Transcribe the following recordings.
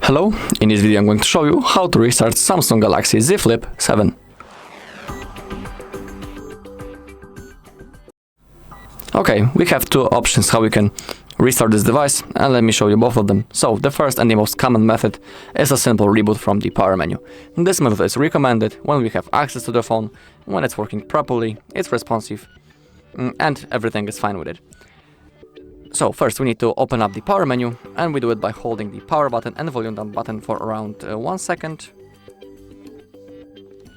Hello, in this video I'm going to show you how to restart Samsung Galaxy Z Flip 7. Okay, we have two options how we can restart this device, and let me show you both of them. So the first and the most common method is a simple reboot from the power menu. This method is recommended when we have access to the phone, when it's working properly, it's responsive, and everything is fine with it. So first we need to open up the power menu, and we do it by holding the power button and volume down button for around 1 second.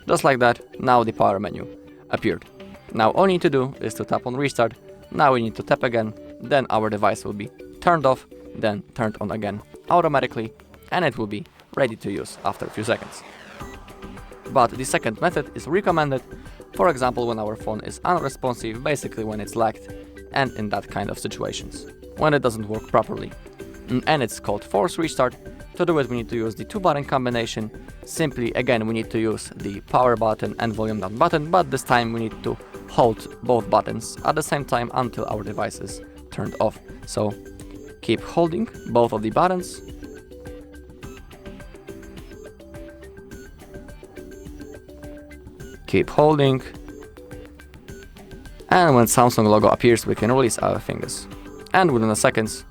Just like that, now the power menu appeared. Now all you need to do is to tap on restart. Now we need to tap again, then our device will be turned off, then turned on again automatically, and it will be ready to use after a few seconds. But the second method is recommended, for example when our phone is unresponsive, basically when it's lagged, and in that kind of situations, when it doesn't work properly. And it's called force restart. To do it we need to use the 2-button combination. Simply again we need to use the power button and volume down button, but this time we need to hold both buttons at the same time until our device is turned off. So keep holding both of the buttons. Keep holding. And when Samsung logo appears, we can release our fingers. And within a seconds,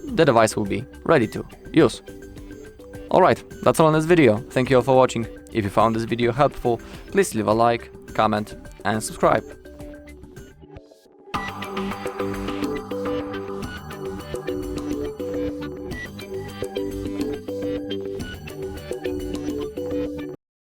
the device will be ready to use. Alright, that's all in this video. Thank you all for watching. If you found this video helpful, please leave a like, comment and subscribe.